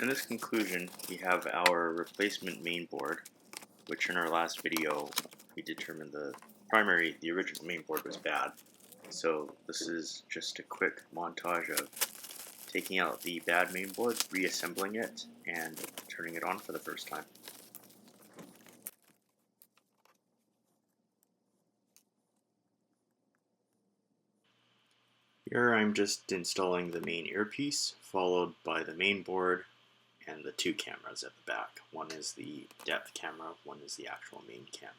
In this conclusion, we have our replacement main board, which in our last video we determined the original main board was bad. So this is just a quick montage of taking out the bad main board, reassembling it, and turning it on for the first time. Here I'm just installing the main earpiece, followed by the main board and the two cameras at the back. One is the depth camera, one is the actual main camera.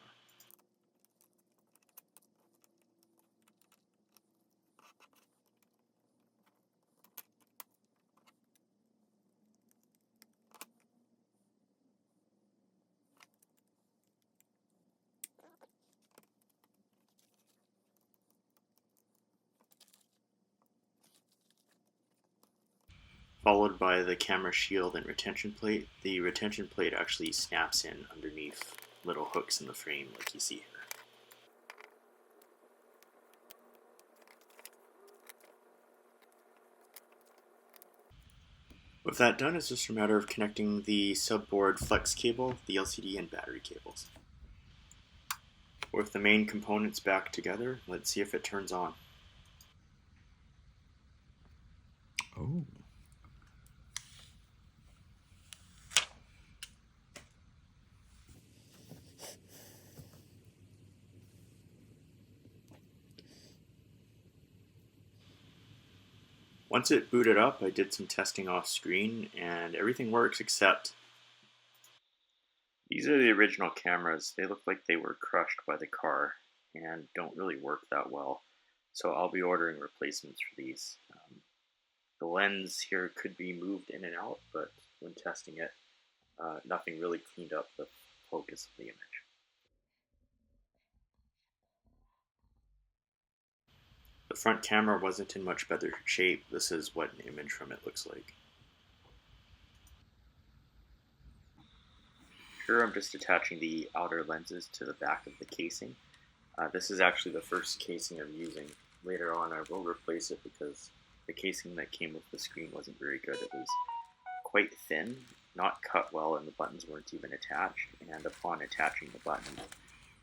Followed by the camera shield and retention plate. The retention plate actually snaps in underneath little hooks in the frame like you see here. With that done, it's just a matter of connecting the subboard flex cable, the LCD, and battery cables. With the main components back together, let's see if it turns on. Oh. Once it booted up, I did some testing off screen and everything works except these are the original cameras. They look like they were crushed by the car and don't really work that well. So I'll be ordering replacements for these. The lens here could be moved in and out, but when testing it, nothing really cleaned up the focus of the image. The front camera wasn't in much better shape. This is what an image from it looks like. Here I'm just attaching the outer lenses to the back of the casing. This is actually the first casing I'm using. Later on I will replace it because the casing that came with the screen wasn't very good. It was quite thin, not cut well, and the buttons weren't even attached. And upon attaching the buttons,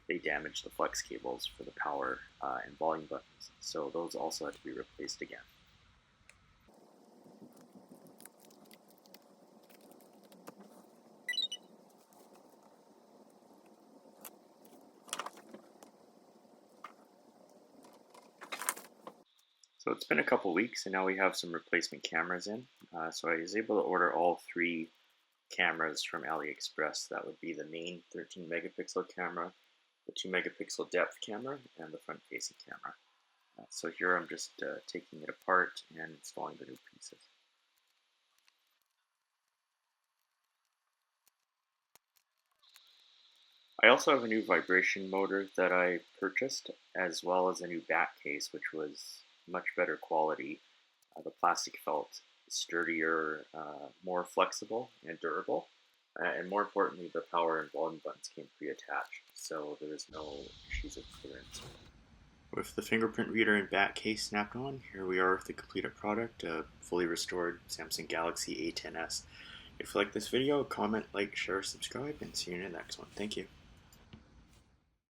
they damaged the flex cables for the power and volume buttons. So those also had to be replaced again. So it's been a couple weeks and now we have some replacement cameras in. So I was able to order all three cameras from AliExpress. That would be the main 13 megapixel camera, the 2 megapixel depth camera, and the front facing camera. So here I'm just taking it apart and installing the new pieces. I also have a new vibration motor that I purchased, as well as a new back case, which was much better quality. The plastic felt sturdier, more flexible and durable, and more importantly, the power and volume buttons came pre-attached, so there was no issues of clearance. With the fingerprint reader and back case snapped on, here we are with the completed product, a fully restored Samsung Galaxy A10s. If you like this video, comment, like, share, subscribe, and see you in the next one. Thank you.